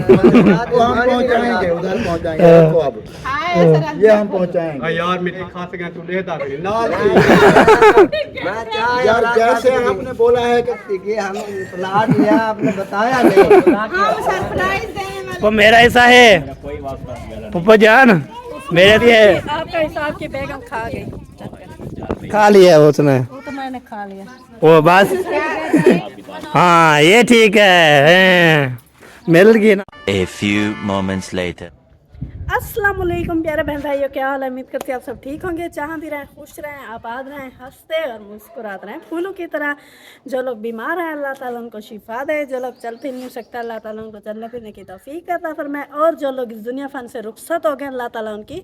हम पहुंचाएंगे, उधर पहुंचाएंगे आपको। अब ये हम पहुंचाएंगे यार मिठी खा सके तू लेता नहीं ना यार। जैसे आपने बोला है कि हम प्लाट लिया, आपने बताया नहीं। हम सरप्राइज देने वाले। वो मेरा ऐसा है पप्पा जान, मेरे लिए आपका हिसाब की बेगम खा गई। खा लिया उसने, वो तो मैंने खा लिया। वो बस। हाँ ये ठीक है, मिल गई ना। A few moments later. अस्सलाम वालेकुम प्यारे बहन भाइयों, क्या हाल है? उम्मीद करती हैं आप सब ठीक होंगे। जहाँ भी रहें खुश रहें, आबाद रहें, हंसते और मुस्कुराते रहें फूलों की तरह। जो लोग बीमार हैं अल्लाह ताला उनको शिफा दे, जो लोग चल फिर नहीं सकता अल्लाह ताला उनको चलने फिरने की तौफीक अता फरमाए, और जो लोग इस दुनिया फन से रुखसत हो गए अल्लाह ताला उनकी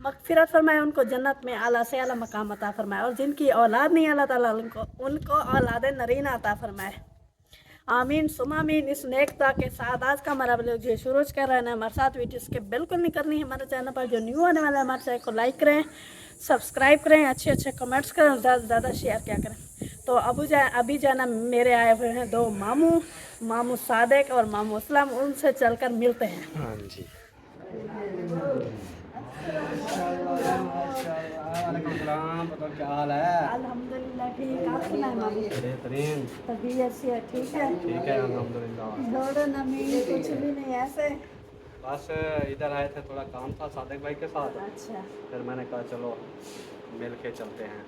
मगफिरत फरमाए, उनको जन्नत में आला से आला मकाम अता फरमाए, और जिनकी औलाद नहीं अल्लाह ताला उनको औलाद नरीना अता फरमाए। आमीन सुमामीन। इस नेकता के साथ आज का हमारा ब्लॉग जो शुरू कर रहे हैं, हमारे साथ वीडियो स्किप बिल्कुल नहीं करनी है। हमारे चैनल पर जो न्यू आने वाला है हमारे चैनल को लाइक करें, सब्सक्राइब करें, अच्छे अच्छे कमेंट्स करें और ज़्यादा से ज़्यादा शेयर क्या करें। तो अभी जाना मेरे आए हुए हैं दो मामू सादिक और मामू असलम, उनसे चलकर मिलते हैं। हाँ जी। क्या हाल है? अल्हम्दुलिल्लाह ठीक। आप सुनाए मामू? बेहतरीन। तबीयत से ठीक है? ठीक है अल्हम्दुलिल्लाह। छोड़ो नमी कुछ भी नहीं ऐसे। बस इधर आए थे, थोड़ा काम था सादिक भाई के साथ, अच्छा फिर मैंने कहा चलो मिल के चलते हैं।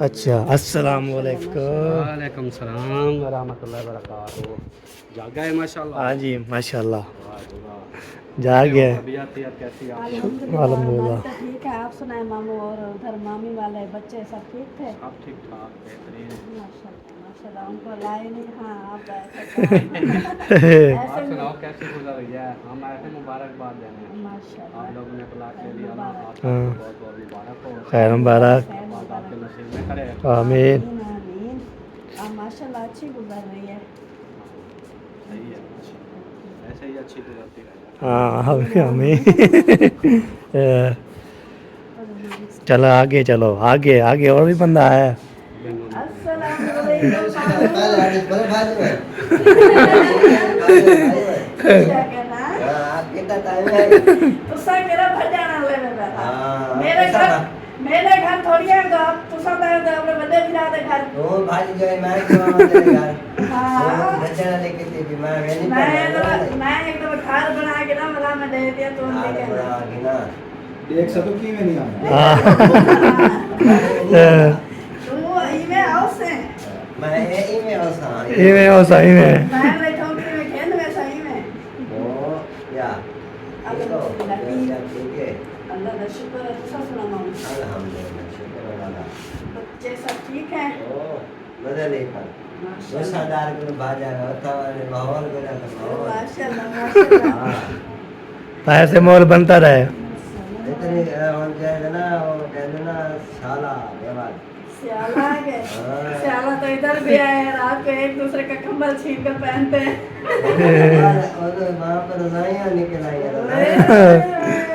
अच्छा अस्सलाम वालेकुम। वालेकुम सलाम व रहमतुल्लाहि व बरकातहू। जाग गए माशाल्लाह। हाँ जी माशाल्लाह वाह, जाग गए। तबीयत यार कैसी है? अल्हम्दुलिल्लाह अल्हम्दुलिल्लाह। हमारी तो ठीक है। आप सुनाए मामू और उधर मामी वाले बच्चे सब ठीक थे? सब ठीक ठाक बेहतरीन। माशाल्लाह माशाल्लाह। उनको लाए नहीं। हाँ आप ऐसे आप सुनाओ कैसी गुजर रही है? हम ऐसे मुबारकबाद देने हैं। माशाल्लाह आप लोगों ने तलाक ले लिया ना, आपको हाँ। बहुत बहुत मुबारक हो। खैर मुबारक। बात आपके नसीब में करे। आमीन। आमीन। अब माशाल्लाह अच्छी गुजर रही है। सही है माशाल्लाह, ऐसे ही अच्छी गुजरती रहे। हाँ आमीन। चलो आगे, चलो आगे आगे, और भी बंदा है। अस्सलाम मेरे घर थोड़ी है तो आप तुसा तो अपने बंदे फिरा दे घर। ओ भाई जो है मैं क्यों तेरे घर। हां बच्चा लेके थी मैं मैं एकदम घर बना के ना मला में दे दिया तो लेके बना के ना देख सको कि में नहीं आना। हाँ। तू इमे हाउस है। मैं इमे हाउस हां इमे हो सही में। मैं ठोकरी में खेल में सही में। ओ या अल्हम्दुलिल्लाह ठीक है। अल्लाह का शुक्र है। तुसा सुना मामू? अल्हम्दुलिल्लाह शुक्र अल्लाह। बच्चे सब ठीक है? ओ मजा नहीं कर माशाल्लाह वसादार को बाजा होता वाले माहौल को ना माहौल माशाल्लाह माशाल्लाह। हां ऐसे माहौल बनता रहे। इतनी और जाएगा ना वो कहते ना साला व्यवहार स्याला आ गए। स्याला तो इधर भी आए हैं, रात को एक दूसरे का कंबल छीन कर पहनते हैं। और वहाँ पर रजाइयाँ निकल आई हैं।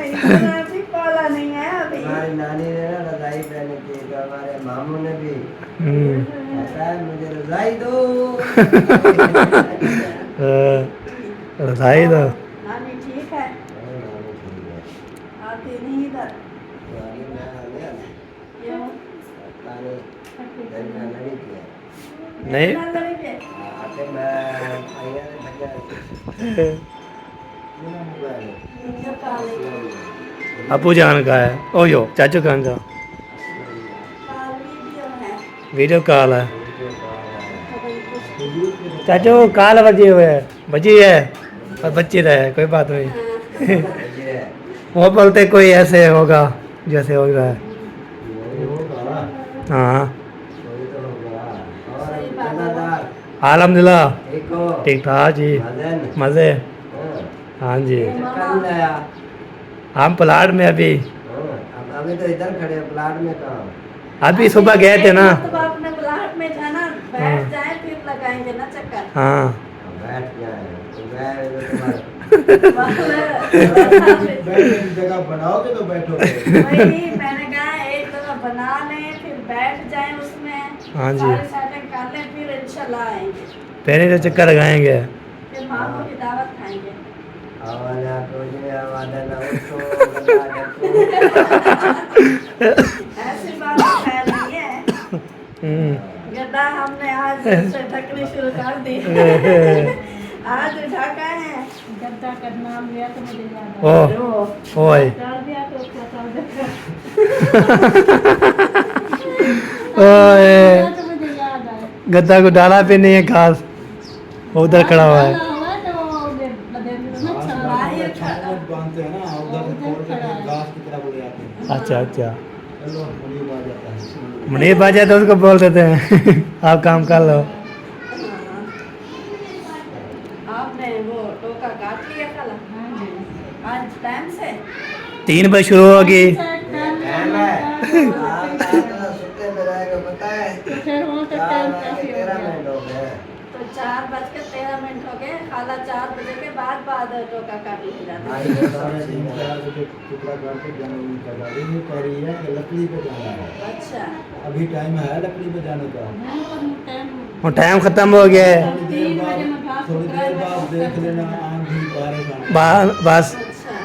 इतना भी पाला नहीं है अभी। हमारी नानी ने ना रजाई पहनी थी, तो हमारे मामू ने भी कहता है मुझे रजाई दो। रजाई दो। नानी ठीक है? आती नहीं इधर क्यों? नहीं इतना लड़के? इधर कहाँ लेके? अपू जान का है, ओयो चाचू खान का वीडियो है। वीडियो कॉल है। चाचू कॉल बजी है और बच्ची रहे, कोई बात नहीं। वो बोलते कोई ऐसे होगा जैसे हो रहा है। हाँ अल्हम्दुलिल्लाह ठीक ठाक जी, मज़े। हाँ जी हम प्लाट में अभी तो इधर खड़े प्लाट में कहाँ? अभी सुबह गए थे ना। तो अपने प्लाट में जाना, बैठ जाए फिर लगाएंगे ना चक्कर। हाँ बैठ जाए जगह बनाओगे तो बैठोगे। वही मैंने कहा एक जगह बना लें फिर बैठ जाएं उसमें। हाँ जी। सारी सेटिंग कर लें फिर इंशाल्लाह आएंगे। पहले तो चक्कर लगाएंगे। फिर मामू की दावत खाएंगे। आवाज़ कुछ में आवाज़ ना उसको बता डको। ऐसी बात है नहीं है। गद्दा हमने आज से ढकनी शुरू कर दी। आज ढका है। गद्दा का नाम लिया तो मुझे याद आया। ओए कर दिया तो क्या कर देगा। ओए तो मुझे याद आया। गद्दा को डाला भी नहीं है घास, वो उधर खड़ा हुआ है। बांधते हैं ना उधर से खोल के घास की तरह बोले जाते हैं। अच्छा अच्छा, चलो मुनीब आ जाता है। मुनीब आ जाए तो उसको बोल देते हैं आप काम कर लो। आपने वो टोका काट लिया कल? आज टाइम से 3 बजे शुरू होगी। टाइम है आप सुते में रहेगा पता है। फिर वहाँ तक टाइम काफी हो 13 गया। मिनट हो गए। तो 4:13 हो गए। खाला 4 बजे के बाद टोका काट लिया जाता है। आज तो साढ़े 3-4 बजे टुकड़ा काट के जाने का गाड़ी नहीं कह रही है कि लकड़ी पे जाना है। अच्छा, अभी टाइम है लकड़ी पे जाने का। वो टाइम खत्म हो गया है। थोड़ी देर बाद देख लेना आंधी बारिश आने। बस अच्छा।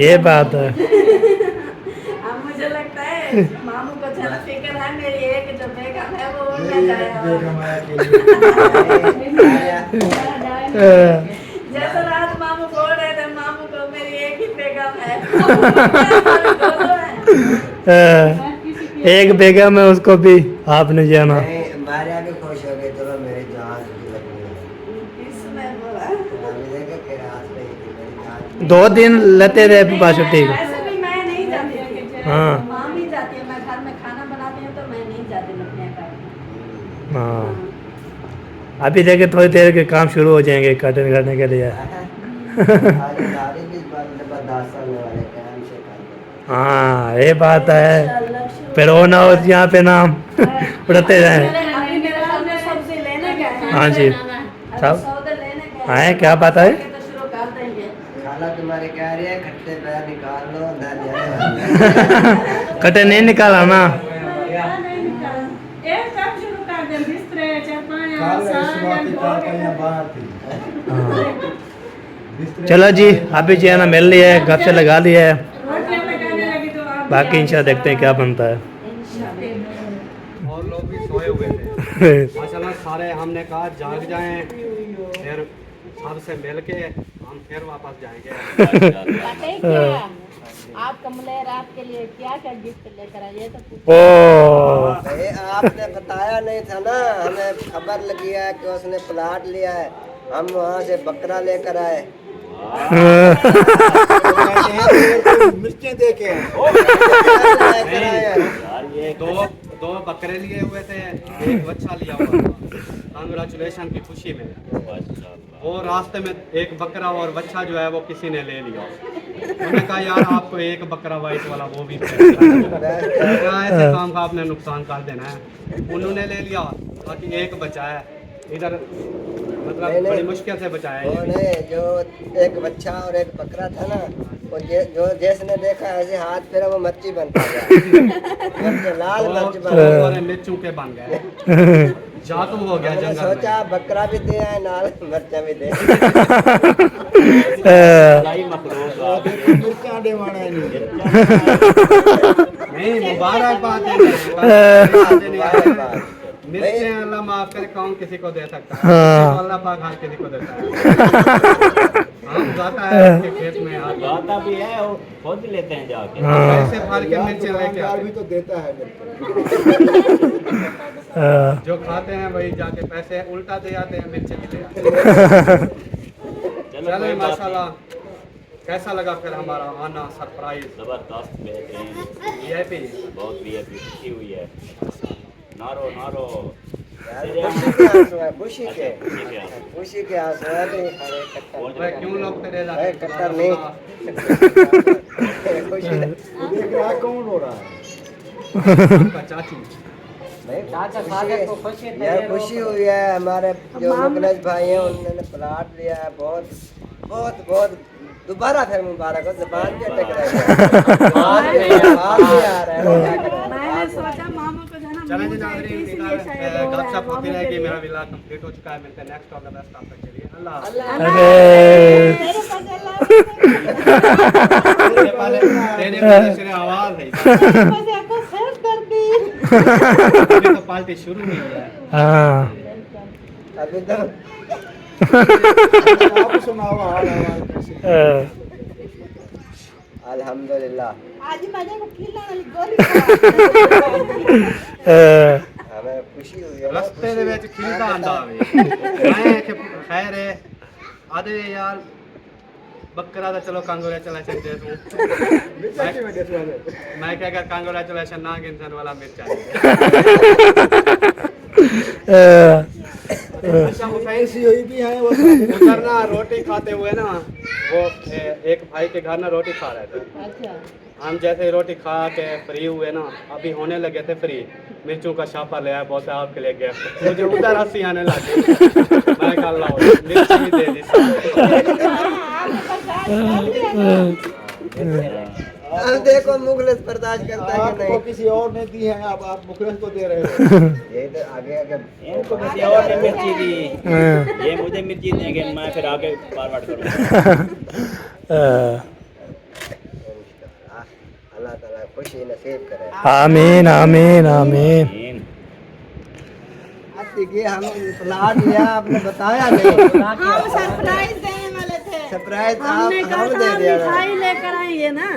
ये बात है। अब मुझे लगता है मामू को ज्यादा फिक्र है मेरी एक जो बेगम है वो उड़ ना जाए। बेगम आया के लिए जैसे रात मामू बोल रहे थे मामू को मेरी एक ही बेगम है। एक बेगम है उसको भी आपने जाना। नहीं मारिया भी खुश हो गई। चलो मेरी जान की लकड़ी है। किसने बोला? अभी देखो कि रात में ही थी मेरी जान। 2 दिन लेते रहे पास छुट्टी। ऐसे भी मैं नहीं जाती थी। हाँ। माम ही जाती है। मैं घर में खाना बनाती हूँ तो मैं नहीं जाती लकड़ियाँ काटने। हाँ, अभी देखे थोड़ी देर के काम शुरू हो जाएंगे कटिंग करने के लिए। आज दाढ़ी भी बर्दाश्त करने वाले काम से कर दो। हाँ ये बात है, फिर वो ना हो यहाँ पे नाम उड़ते जाए। अभी मेरे घर में सब्जी लेने गए हैं। हाँ जी, अभी सब सौदे लेने गए आए, हैं। क्या बात है? तो शुरू कर देंगे। खाला तुम्हारी कह रही है खट्टे पैर निकाल लो अंदर जाए। कटे नहीं निकाला ना। एक काम शुरू कर दे। बिस्तरे चारपाई काल सारा इस बात की हो कार गया। यहाँ बाहर थी। हाँ। बिस्तरे चलो जी, अभी जो है ना मिल लिया है, गप से लगा लिया है। रोटियां लगाने लगी तो आप बाकी इंशाल्लाह देखते हैं क्या बनता है। और लोग भी सोए हुए थे माशाल्लाह सारे। हमने कहा जाग जाएं, फिर सबसे मिल के हम फिर वापस जाएंगे। आप कमले रात के लिए क्या क्या गिफ्ट लेकर आए ये तो ओ भाई आपने बताया नहीं था ना, हमें खबर लगी है कि उसने प्लाट लिया है। हम वहाँ से बकरा लेकर आए। मिर्चें देखे लेकर आए हैं। दो बकरे लिए हुए थे, एक बच्चा लिया हुआ था कांग्रेचुलेशन की खुशी में। वो रास्ते में एक बकरा और बच्चा जो है वो किसी ने ले लिया। उन्होंने कहा यार आपको एक बकरा वाइट वाला वो भी ऐसे काम का आपने नुकसान कर देना है। उन्होंने ले लिया, बाकी एक बचा है इधर, मतलब बड़ी मुश्किल से बचाया वो है। नहीं, जो एक बच्चा और एक बकरा था ना, वो जो जिसने देखा ऐसे हाथ फिर वो मच्छी बनता गया। मच्छी, लाल मर्च बन गया। मिर्चों के बन गए, जादू हो गया मैंने जंगल सोचा बकरा भी दे आए नाल मर्चा भी दे। मिर्चा देवाना है नहीं मुबारकबाद मिर्चें अल्लाह माफ करे, कौन किसी को दे सकता है? हाँ। अल्लाह पाक हर किसी को देता है। हम जाता है उसके खेत में आता भी है वो खुद लेते हैं जाके। हाँ। पैसे फाड़ के मिर्चें लेके आते भी तो देता है हैं। जो खाते हैं वही जाके पैसे उल्टा दे आते हैं, मिर्चें भी दे आते हैं। चलो माशाल्लाह, कैसा लगा फिर हमारा आना सरप्राइज? जबरदस्त, बेहतरीन, वीआईपी बहुत वीआईपी खुशी हुई है। नारो नारो खुशी के खुशी के आंसू है। भाई क्यों लोग तेरे भाई कट्टर नहीं खुशी देख रहा है कौन हो रहा है? का चाचू यार खुशी हुई है। हमारे जो मुकलेश भाई हैं उन्होंने प्लाट लिया है। बहुत बहुत बहुत दोबारा फिर मुबारक हो। जबान पे अटक रहा है। मैंने सोचा मामू को जो है ना चलें जी न्यूज़ आई थी, इसलिए शायद वो गपशप होती मामले रहेगी। के मेरा लिए। विला कंप्लीट हो चुका है। मिलते हैं नेक्स्ट ऑल द बेस्ट आप तक के लिए। अल्लाह हाफ़िज़। अरे मेरे पास अल्लाह तेरे पहले तेरे पहले सिरे आवाज़ है मुझे आपको सर्व कर दी। अभी तो पार्टी शुरू हुई है। हाँ अभी तो आप सुनाओ हाल हमारे कैसे अल्हम्दुलिल्लाह आज मजे को खिला वाली गोली हमें खुशी हुई है ना, रस्ते खुशी। दे विच खिलदा आंदा वे मैं कि खैर है आदे यार बकरा दा चलो कांग्रेचुलेशन दे दूं मैं क्या कर कांग्रेचुलेशन ना गिनसन वाला मिर्चा अच्छा हुसैन ऐसी हुई भी है वो उधर ना रोटी खाते हुए ना वो एक भाई के घर ना रोटी खा रहे थे। अच्छा हम जैसे ही रोटी खा के फ्री हुए ना अभी होने लगे थे फ्री मिर्चों का छापा ले आया बोलते आपके लिए गिफ्ट मुझे उधर हंसी आने लगी मैं कहा लाओ मिर्ची भी दे दी अब देखो मुखलिस बर्दाश्त करता है कि आपको नहीं। किसी और ने दी है अब आप मुखलिस को दे रहे हो ये तो आगे आगे इनको किसी और ने मिर्ची दी, ये मुझे मिर्ची देंगे, मैं फिर आगे फॉरवर्ड करूँगा। अल्लाह ताला खुशी नसीब करे। आमीन आमीन आमीन। आज देखिए हम प्लाट लिया आपने बताया नहीं। हम सरप्राइज देने वाले थे। सरप्राइज हमने कहा हम था दे दिया मिठाई लेकर आएंगे ना,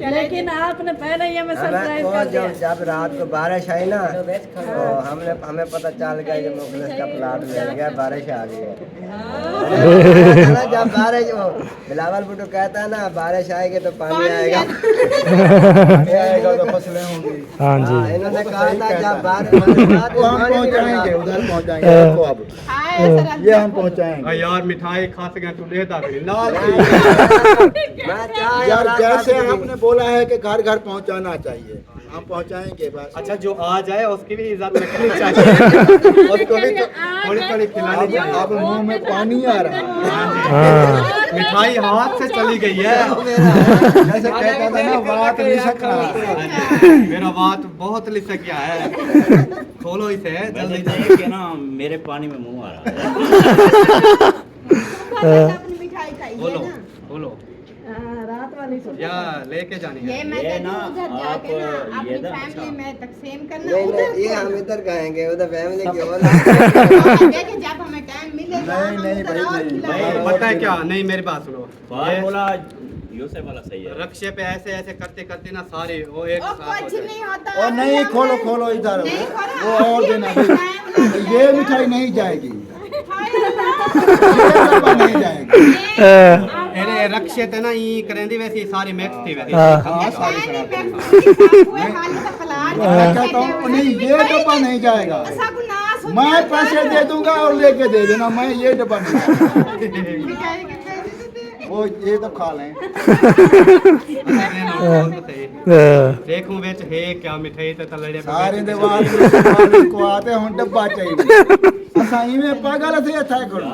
लेकिन आपने पहले ही हमें सरप्राइज हमें कर तो दिया। जब रात को बारिश आई ना तो हमें पता चल गया कि मुखलिस का प्लाट मिल गया, बारिश आ गई है। जब बारिश वो बिलावल भुट्टो कहता है ना बारिश आएगी तो पानी आएगा आएगा तो फसलें होंगी हाँ जी हाँ, इन्होंने कहा था जब बारिश वो हम पहुंचाएंगे उधर पहुंचाएंगे देखो अब ये हम पहुंचाएंगे यार मिठाई खा सके तू लेता भी लाल यार जैसे आपने बोला है कि घर घर पहुंचाना चाहिए हम पहुंचाएंगे बस अच्छा जो आ जाए उसकी भी इज्जत रखनी चाहिए उसको भी तो थोड़ी थोड़ी खिलानी अब चाहिए। मुंह में पानी आ रहा है हाँ मिठाई हाथ से चली गई है जैसे कहता था ना बात नहीं सकना मेरा बात बहुत लिसक गया है खोलो इसे वैसे जल्दी तो जल्दी ये कि ना मेरे पानी में मुंह आ रहा है। अपनी मिठाई खाइए खोलो ना। खोलो रात वाली सोच या लेके जानी ये है मैं ये कहती ना, हूँ उधर आप जाके ना अपनी ये ना, फैमिली में तकसीम करना नहीं उधर नहीं ये हम इधर खाएंगे उधर फैमिली की और देखिए जब हमें टाइम मिलेगा नहीं, हम नहीं उधर भाई, और नहीं। खिलाएंगे। पता है क्या नहीं मेरी बात सुनो बात ये बोला यूसुफ वाला सही है। रक्शे पे ऐसे ऐसे करते करते ना सारे वो एक ओ साथ हो कुछ जाए। नहीं होता और नहीं खोलो खोलो इधर नहीं खोलो, वो और देना ये ये मिठाई नहीं जाएगी हाय ये डब्बा नहीं जाएगी अरे रक्शे ते ना ये करेंदी वैसी सारी मिक्स थी वैसी हाँ। मैं कहता हूँ नहीं ये डब्बा नहीं जाएगा मैं पैसे दे दूंगा और लेके दे देना मैं ये डब्बा नहीं वो ये तो खा लें देखूं बेच है क्या मिठाई ते तलड़े सारे दीवार को आते हैं डब्बा चाहिए असा इवें पागल थे था करो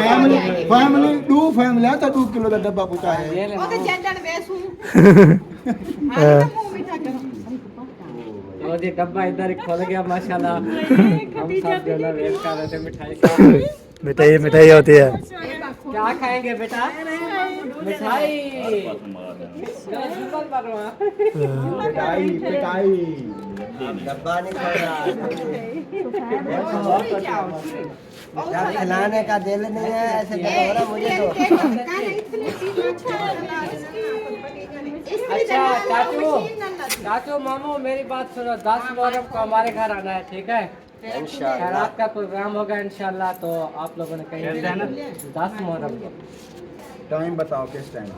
फैमिली फैमिली दो फैमिली तो 2 किलो का डब्बा पूछा है वो जी डब्बा इधर खोल गया माशाल्लाह। हम सब जो ना वेट कर रहे थे मिठाई का। मिठाई मिठाई होती है। क्या खाएंगे बेटा? मिठाई। पिटाई पिटाई डब्बा नहीं खोल रहा जब खिलाने का दिल नहीं है ऐसे तो हो रहा मुझे तो अच्छा चाचू चाचू मामू मेरी बात सुनो 10 मुहर्रम को हमारे घर आना है ठीक है। खैर आपका प्रोग्राम होगा इंशाल्लाह तो आप लोगों ने कहीं 10 मुहर्रम को टाइम बताओ किस टाइम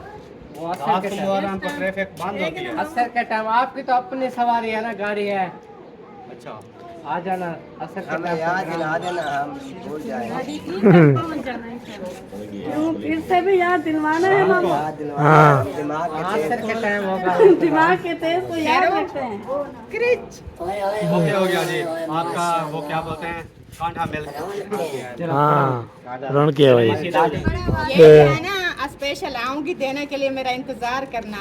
वो असर के टाइम को ट्रैफिक बंद होती है असर के टाइम आपकी तो अपनी सवारी है ना गाड़ी है अच्छा आ जाना असर के हमें टाइम याद दिला देना हम भूल जाएंगे क्यों फिर से भी याद दिलवाना है मामा याद दिलवा हाँ। दिमाग के असर के टाइम होगा दिमाग के तेज तो याद रखते हैं। ओके हो गया जी आपका वो क्या बोलते हैं कांठा मिल हाँ रण किया भाई ये है ना स्पेशल आऊंगी देने के लिए, मेरा इंतजार करना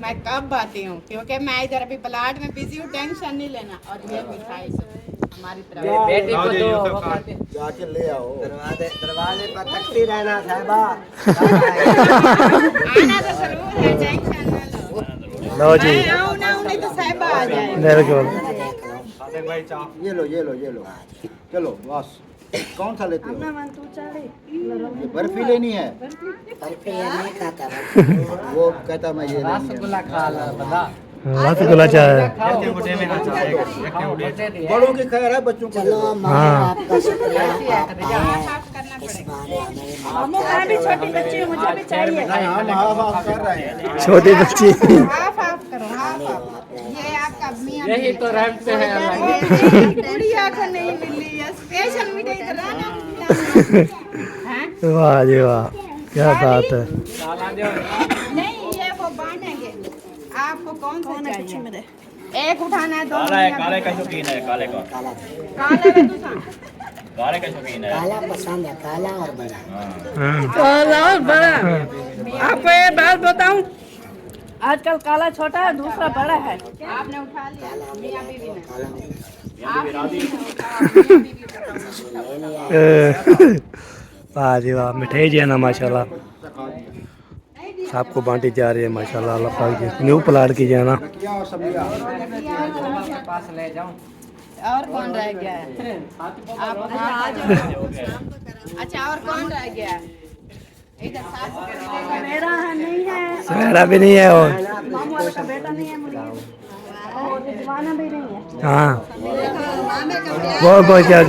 मैं कब आती हूँ, क्योंकि मैं इधर अभी प्लाट में बिजी हूँ, टेंशन नहीं लेना। और ये मिठाई हमारी तरफ बेटी को दो, वो खाते। जाके ले आओ। दरवाजे पर तकती रहना साहबा। आना तो जरूर है, टेंशन ना लो। लो जी मैं आऊँ ना नहीं तो साहिबा आ जाए। बिल्कुल। भाई चाप ये लो ये लो ये लो, चलो बस। कौन सा लेते हो? ये बर्फी लेनी है। वो कहता मैं ये लेनी है। रसगुल्ला खा ला बता। रसगुल्ला चाहे बड़ों की खैर है, बच्चों को हाँ मामू मैं भी छोटी बच्ची हूँ, मुझे भी चाहिए। हम हाफ हाफ कर रहे हैं। छोटी बच्ची हाफ हाफ करो, हाफ हाफ। ये आपका मियां यही तो रहते हैं अल्लाह की। गुड़िया को नहीं मिली है, स्पेशल मिठाई तो राना हैं? वाह जी वाह, क्या बात है। काला जो नहीं, ये वो बांटेंगे। आपको कौन सा चाहिए? एक उठाना है, दो काले का शौकीन है, काले का काले में दूसरा। काले का शौकीन है। काला पसंद है, काला और बड़ा। काला और बड़ा। आपको ये बात बताऊं, आजकल काला छोटा है, दूसरा बड़ा है। आपने उठा लिया मियां बीवी ने। वाह जी वाह, मिठाई जी है ना माशाल्लाह सबको बांटी जा रही है माशाल्लाह। अल्लाह पाक जी न्यू प्लाट की जाना। पास ले जाऊं। और कौन रह गया है? आप अच्छा, और कौन रह गया है? इधर सास मेरा नहीं है, मेरा भी नहीं है और मामू वाले का बेटा नहीं है, मुझे और रिजवाना भी नहीं है। हाँ बहुत बहुत क्या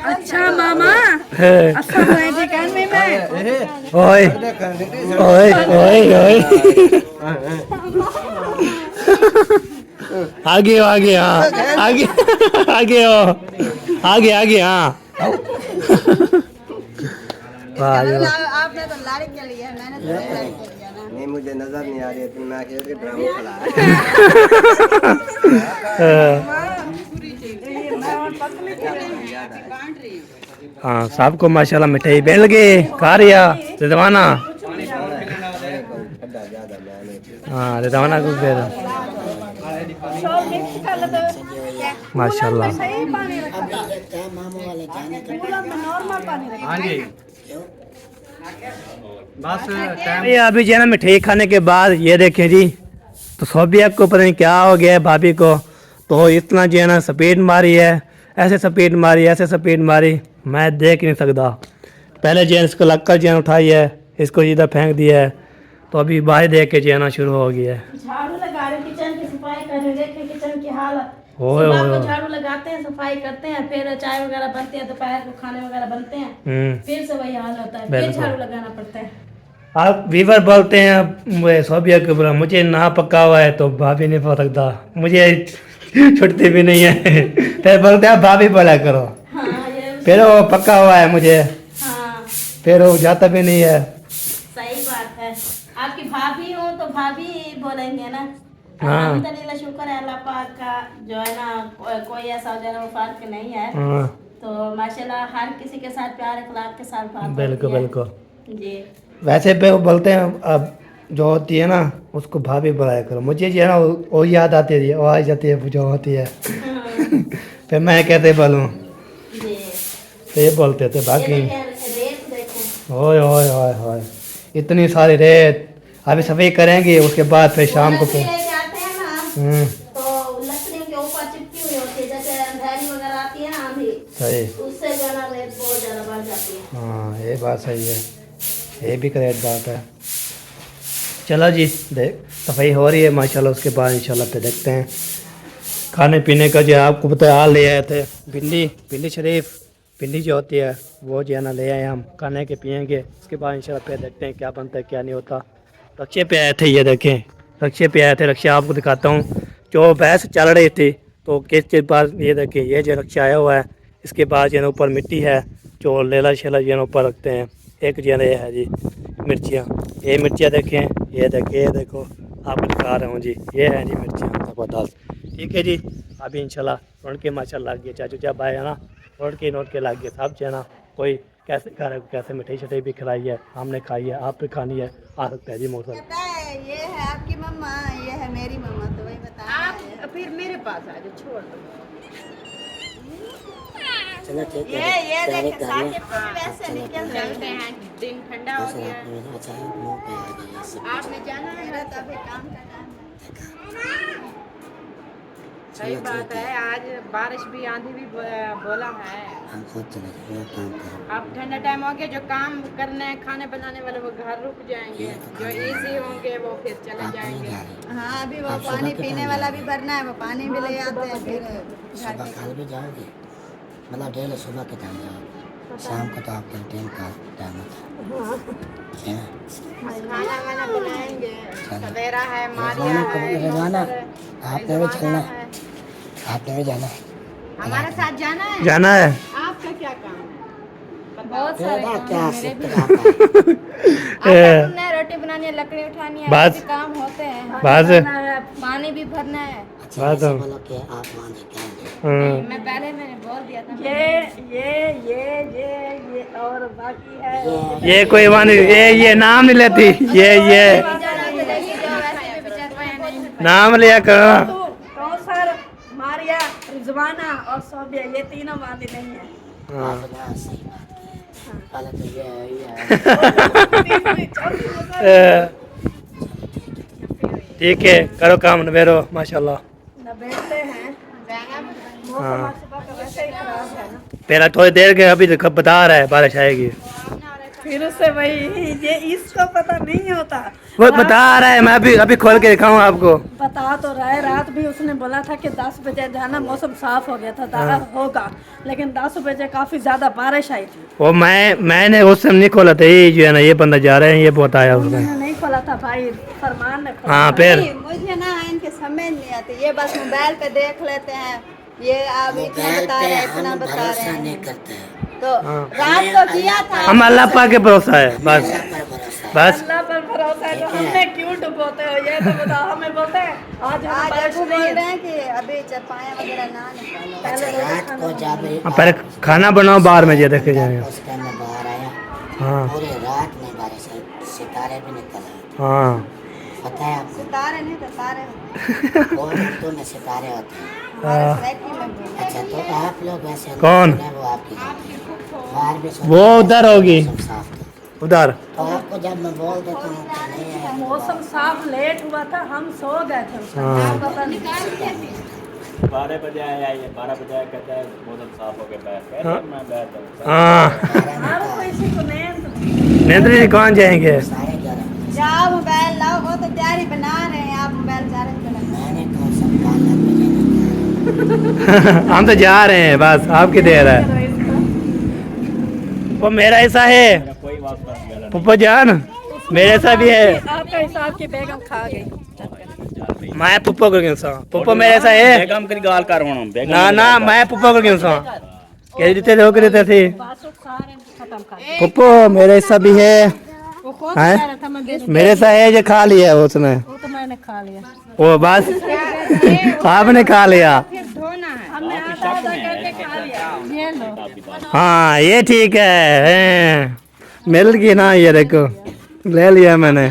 अच्छा मामा, है अच्छा मैं दुकान में मैं ओए ओए ओए ओए आगे हो आगे, हाँ आगे आगे हो आगे आगे, हाँ वाह जी वाह। आपने तो लाड़ी के लिए, मैंने तो लाड़ी के लिए ना। नहीं मुझे नजर नहीं आ रही है, मैं आके उसके ड्रामा खड़ा हाँ सबको माशाल्लाह मिठाई बेल गए खा रिया रिजवाना। हाँ रिजवाना को दे दो माशाल्लाह। सही पानी रखा, मामू वाले जाने के कूलर में नॉर्मल पानी रखा। हाँ जी बस टाइम। ये अभी जो है ना मिठाई खाने के बाद ये देखें जी, तो सोबिया को पता नहीं क्या हो गया है भाभी को, तो इतना जो है ना स्पीड मारी है, ऐसे स्पीड मारी ऐसे स्पीड मारी, मैं देख नहीं सकता। पहले जो है इसको लक्कर जो है उठाई है, इसको इधर फेंक दिया है, तो अभी बाहर देख के जो है ना शुरू हो गया है। झाड़ू लगा रहे, किचन की सफाई कर रहे, देखें किचन की हालत। ओए सुबह ओए को झाड़ू लगाते हैं, सफाई करते हैं, फिर चाय वगैरह बनती है, दोपहर को खाने वगैरह बनते हैं, फिर से वही हाल होता है, फिर बिल्कुल। झाड़ू लगाना पड़ता है। आप वीवर बोलते हैं वो सोबिया के ऊपर, मुझे ना पका हुआ है तो भाभी नहीं पका सकता, मुझे छुट्टी भी नहीं है फिर बोलते हैं भाभी बोला करो, हाँ ये फिर वो पका हुआ है मुझे, हाँ फिर वो जाता भी नहीं है। सही बात है, आपकी भाभी हो तो भाभी बोलेंगे ना। हाँ। अल्हम्दुलिल्लाह, शुक्र है अल्लाह पाक का, जो है ना कोई ऐसा जो है ना वो फर्क नहीं है, हाँ तो माशाल्लाह हर किसी के साथ प्यार अखलाक के साथ बात बिल्कुल होती है। बिल्कुल। जी वैसे पे वो बोलते हैं अब जो होती है ना उसको भाभी बुलाया करो, मुझे जो है ना वो याद आती है, वो आ जाती है जो होती है फिर मैं कैसे बोलूँ, जी तो ये बोलते थे बाकी। ये देखें, रेत देखें। ओए ओए ओए ओए इतनी सारी रेत, अभी सफाई करेंगे उसके बाद फिर शाम को लकड़ी लेके आते हैं ना, हम्म तो लकड़ियों के ऊपर चिपकी हुई होती है, जैसे अंधेरी वगैरह आती है ना आंधी, सही। उससे जो है ना रेत बहुत ज्यादा बढ़ जाती है। हाँ ये बात सही है, ये भी करेक्ट बात है। चलो जी देख सफाई हो रही है माशाल्लाह, उसके बाद इंशाल्लाह पे देखते हैं खाने पीने का। जो आपको पता है ले आए थे भिंडी शरीफ, भिंडी जो होती है वो जो है ना ले आए हम, खाने के पियेंगे, उसके बाद इंशाल्लाह पे देखते हैं क्या बनता है क्या नहीं होता। रक्शे पे आए थे, ये देखें रक्शे पे आए थे, रक्षा आपको दिखाता हूँ। जो भैंस चल रही थी तो किसके पास ये देखें, ये जो रक्षा आया हुआ है, इसके बाद जो है ऊपर मिट्टी है, जो लेला शेला जो है ऊपर रखते हैं। एक जो है जी मिर्चियाँ, ये मिर्चियाँ देखें, ये देखें, ये देखो आपको दिखा रहा हूँ जी, ये है जी मिर्चियाँ ज़बरदस्त। ठीक है जी, अभी इंशाल्लाह रोड के माशा लग गए, चाचू जब आए ना रोड के नोट के लग गए सब जो है ना कोई कैसे घर है, कैसे मिठाई शठाई भी खिलाई है, हमने खाई है, आप भी खानी है, आ सकते हैं जी मौसम। ये है आपकी मम्मा, ये है मेरी मम्मा, तो वही बता आप फिर मेरे पास आ जाओ, छोड़ दो। चलो ठीक है। ये देख साके पे वैसे निकल चलते हैं, दिन ठंडा हो गया। अच्छा मुंह पे आ गया सब। आपने जाना है ना, तो अभी काम करना है। सही बात है, आज बारिश भी आंधी भी बोला है। हम खुद चले जाएंगे काम करें। अब ठंडा टाइम हो गया, जो काम करने हैं खाने बनाने वाले वो घर रुक जाएंगे, जो इजी होंगे वो फिर चले जाएंगे। हाँ अभी वो पानी पीने वाला भी भरना है, वो पानी भी ले आते हैं फिर सुबह कल भी जाओगे, मतलब डेली सुबह के टाइम जाओगे, शाम को तो आपके टाइम का टाइम होता है। खाना वाना बनाएंगे, सवेरा है, मारिया है, रोजाना आपने भी चलना है, आपने भी जाना है। हमारे साथ जाना है। जाना है। आपका क्या काम है? बहुत सारे काम क्या हैं मेरे भी। ए, रोटी बनानी है, लकड़ी उठानी है, बस। ऐसे काम होते हैं। बस। पानी भी भरना है। अच्छा ऐसे बोलो कि आप वहाँ जाएंगे। मैं पहले मैंने बोल दिया था। ये और बाकी है ये कोई वानी ये नाम नहीं लेती, ये नाम लिया करो। कौसर, मारिया, रिजवाना और सोबिया, ये तीनों वाले नहीं है। आपने सही बात की है। पहले तो ये ठीक है, करो काम नवेरो माशाल्लाह। न बैठते हैं, मौसम आज सुबह का वैसे ही खराब है ना, पहला थोड़ी देर के अभी तो बता रहा है बारिश आएगी, फिर उससे वही ये इसको पता नहीं होता। वो बता रहा है, मैं अभी खोल के दिखाऊं आपको। बता तो रहा है, रात भी उसने बोला था कि 10 बजे जो है ना मौसम साफ हो गया था, होगा, लेकिन 10 बजे काफी ज्यादा बारिश आई थी। वो मैंने उस समय नहीं खोला था, ये जो है ना ये बंदा जा रहे हैं ये बताया उसने। उन्होंने नहीं खोला था भाई, फरमान ने खोला। हाँ फिर मुझे ना इनके समझ नहीं आती, ये बस मोबाइल पे देख लेते हैं, ये आप इतना बता रहे हैं, इतना बता रहे हैं, नहीं करते हैं। तो रात को किया था। हम अल्लाह पाक के भरोसा है बस बस। अल्लाह पर भरोसा है, तो हमने क्यों डुबोते हो ये तो बताओ। हमें बोलते हैं आज हम आज बारिश आपको नहीं बोल है। रहे हैं कि अभी चपाया वगैरह ना निकालो। अच्छा रात को जब पहले खाना बनाओ बाहर में ये देखे जाए। उस टाइम में बाहर आया, हाँ पूरी रात में बारिश आई, सितारे भी निकल आए। हाँ पता है आपको? सितारे नहीं तो तारे और उर्दू में सितारे होते हैं। हमारे सराइकी में भी। अच्छा तो आप लोग वैसे कौन? वो आपकी बाहर भी वो उधर होगी साफ था। उधर। तो आपको जब मैं बोल देता हूँ कि नहीं है, मौसम साफ लेट हुआ था, हम सो गए थे उस समय, हाँ। पता नहीं। 12 बजे आया, ये 12 बजे आया, कहता है मौसम साफ हो गया, बैठ मैं बैठ जाऊँ। हाँ हर किसी को नींद नेंद्री कौन जाएंगे? 11:30 बजे जाओ मोबाइल लाओ, वो तो तैयारी बना रहे हैं, आप मोबाइल चार्ज करें। मैंने कहा सब काला बजे हम तो जा रहे हैं बस, आपकी देर है। वो मेरा ऐसा है मेरा कोई वास्ता नहीं गला पप्पा जान, मेरे ऐसा भी है। आपका हिसाब की बेगम खा गई। मैं पुप्पो को क्यों सा पुप्पो मेरे ऐसा है बेगम की गाल कर रहा हूँ बेगम ना ना, मैं पुप्पो को क्यों सा कह देते थे, वो कह देते थे पुप्पो मेरे ऐसा भी है। हैं? मेरे ऐसा है जो खा लिया वो उसने, वो तो मैंने खा लिया। वो बस आपने खा लिया। हमने आधा आधा करके खा लिया। ये लो। हाँ ये ठीक है, मिल गई ना, ये देखो ले लिया मैंने।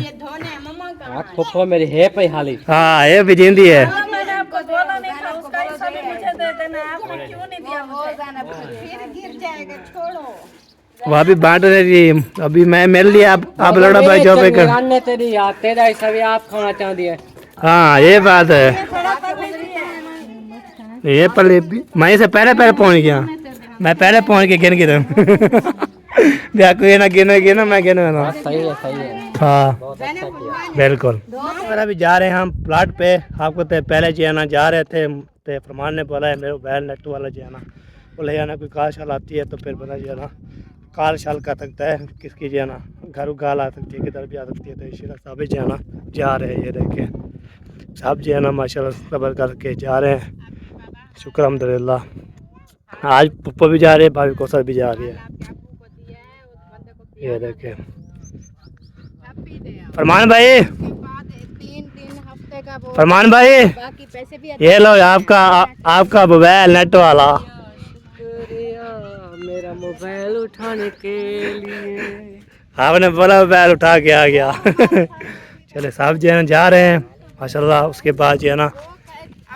फुफ्फो मेरी है पे हाली। हाँ ये भी जिंदी है। हाँ, मैंने आपको बोला नहीं था, उसका हिस्सा भी मुझे दे देना, आपने क्यों नहीं दिया मुझे? फिर गिर जाएगा, छोड़ो। वो अभी बांट रही थी, अभी मैं मिल लिया, आप लड़ो भाई जो पे कर। ने तेरी याद, तेरा हिस्सा भी आप खाना चाहती है। हाँ ये बात है, थोड़ा कर लीजिए। ये पहले मैं से पहले पहुंच गया, मैं पहले पहुंच के गिन गिन भैया को ये ना गिनो मैं गिनो ना। सही है सही है। हाँ बिल्कुल। और अभी जा रहे हैं हम प्लाट पे, आपको तो पहले जो है ना जा रहे थे, तो फरमान ने बोला है मेरे बैल नेट वाला जो है ना वो ले जाना, कोई कार शाल आती है तो फिर बना जो है ना कार शाल का सकता है, किसकी जो है ना घर गाल आ सकती है, किधर भी आ सकती है। तो इसी साहब जो है ना जा रहे हैं, ये देखे साहब जो है ना माशाल्लाह सबर करके जा रहे हैं, शुक्र अल्हम्दुलिल्लाह। आज पप्पा भी जा रहे हैं, भाभी कोसर भी जा रही है, ये देखे फरमान भाई, 3 हफ्ते का वो फरमान भाई बाकी पैसे भी ये लो आपका मोबाइल नेट वाला। मेरा मोबाइल उठाने के लिए। आपने बोला मोबाइल उठा के आ गया। चले साहब जो है ना जा रहे हैं माशाल्लाह। उसके बाद जो है ना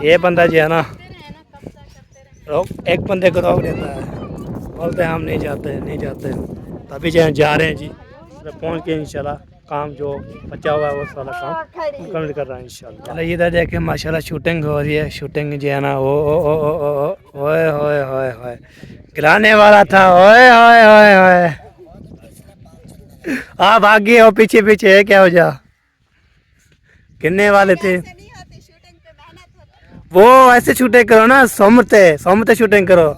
ये बंदा जो है ना एक बंदे को रोक देता है, बोलते हैं हम नहीं जाते नहीं जाते। तभी जो है जा रहे हैं जी, पहुँच के इंशाल्लाह काम जो बचा हुआ है वो सारा काम कंप्लीट कर रहा है इंशाल्लाह। चलो इधर देखें माशाल्लाह शूटिंग हो रही है। शूटिंग जो है ना वो ओए होए होए होए गिराने वाला था। ओए होए होए होए आप आगे हो पीछे पीछे है क्या हो जा, गिरने वाले थे वो। ऐसे शूटिंग करो ना, सोमते शूटिंग करो।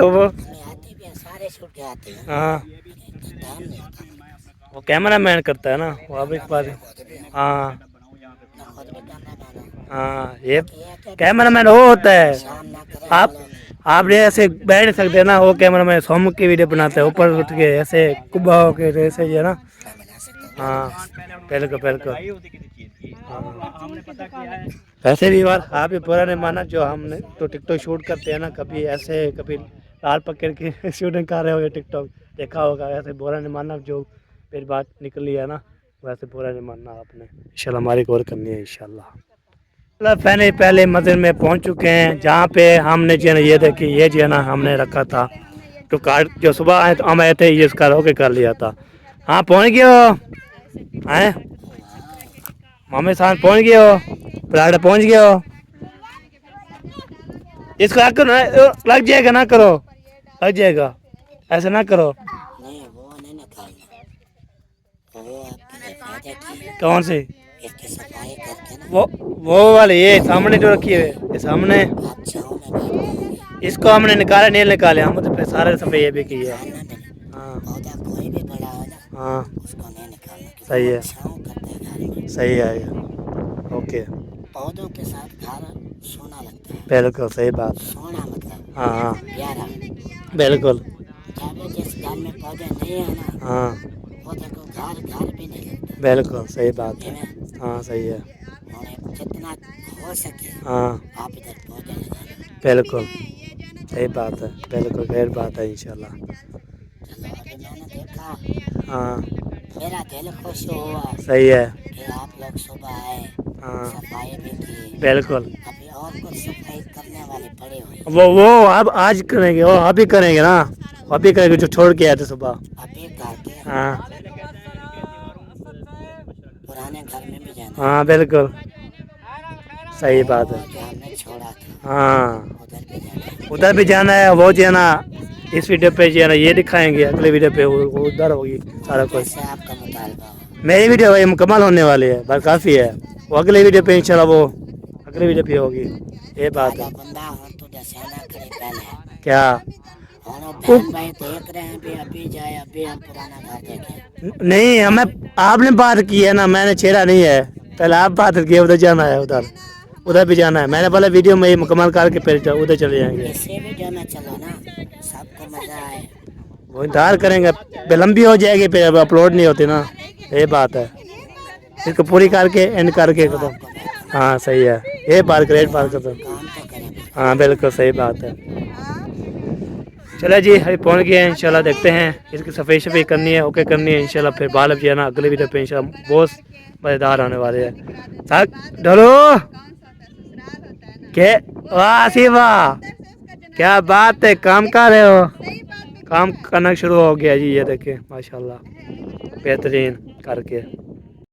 वो हाँ वो कैमरा मैन करता है ना वो। अब एक बार हाँ हाँ ये कैमरा मैन वो होता है। आप ऐसे बैठ नहीं सकते ना, वो कैमरा मैन सोम की वीडियो बनाते हैं ऊपर उठ के ऐसे कुब्बा हो के ऐसे ही है ना। हाँ बिल्कुल। वैसे भी बार आप भी बुरा नहीं माना जो हमने तो टिकटॉक शूट करते हैं ना, कभी ऐसे कभी लाल पकड़ के शूटिंग कर रहे हो टिकटॉक देखा होगा। ऐसे बुरा नहीं मानना जो फिर बात निकली है ना, वैसे बुरा नहीं मानना आपने। इंशाल्लाह हमारी गौर करनी है इंशाल्लाह। पहले मंदिर में पहुंच चुके हैं जहाँ पे हमने जो है ना ये देखिए ये जो है ना हमने रखा था तो कार्ड जो सुबह हम आए थे ये इसका होके कर लिया था। हाँ पहुँच गए हो आए मामे साथ पहुँच गए हो, प्लाट पहुँच गए हो। इसको लग जाएगा ना करो, लग जाएगा ऐसा ना करो। कौन सी वो वाले ये सामने जो रखी है ये सामने, इसको हमने निकाला नहीं निकाले हम तो फिर सारे सफाई भी की है। हाँ हाँ सही है सही है ओके। पौधों के साथ घर सोना लगता है। बिल्कुल सही बात। सोना मतलब हाँ प्यारा बिल्कुल। जिस घर में पौधे नहीं है ना हाँ पौधे को घर भी नहीं लगता। बिल्कुल सही बात है। हाँ सही है। जितना हो सके हाँ आप इधर पौधे लगाना। बिल्कुल सही बात है। बिल्कुल गैर बात है इंशाल्लाह। चलो अभी मैंने देखा हाँ मेरा दिल खुश हुआ सही है कि आप लोग सुबह आए हाँ सफाई भी की। बिल्कुल। अभी और कुछ सफाई करने वाले पड़े हुए वो अब आज करेंगे, वो अभी करेंगे ना, अभी करेंगे जो छोड़ के आए थे सुबह। अभी करके हाँ पुराने घर में भी जाना। हाँ बिल्कुल सही बात है। जो हमने छोड़ा था हाँ उधर भी जाना है। है। वो जो है ना इस वीडियो पे जो है ना ये दिखाएंगे, अगले वीडियो पे वो उधर होगी सारा कुछ। जैसे आपका मुतालबा हो। मेरी वीडियो भाई मुकम्मल होने वाली है बस काफ़ी है, वो अगले वीडियो पे इंशाल्लाह वो अगले वीडियो पे होगी ये बात है। बंदा हो तो दशहरा करे पहले क्या और बहन भाई देख रहे हैं भी अभी जाए अभी हम पुराना घर देखें। नहीं हमें आपने बात की है ना, मैंने छेड़ा नहीं है। पहले आप बात किए उधर जाना है, उधर भी जाना है। मैंने बोला वीडियो में मुकम्मल करके फिर उधर चले जाएंगे। इसे वीडियो में चलो ना सबको मजा आए। वो इंतजार करेंगे लंबी हो जाएगी फिर अब अपलोड नहीं होती ना ये बात है। इसको पूरी करके एंड करके कर दो। हाँ सही है ये पार कर दो। हाँ बिल्कुल सही बात है। चलो जी अभी पहुँच गए हैं इंशाल्लाह। देखते हैं इसकी सफाई करनी है ओके करनी है इंशाल्लाह। फिर बाल जो है ना अगले वीडियो पे इंशाल्लाह बहुत मज़ेदार होने वाले हैं। ढलो के वाह शिवा क्या बात है, काम कर रहे हो? काम करना शुरू हो गया जी, ये देखें माशाल्लाह बेहतरीन करके।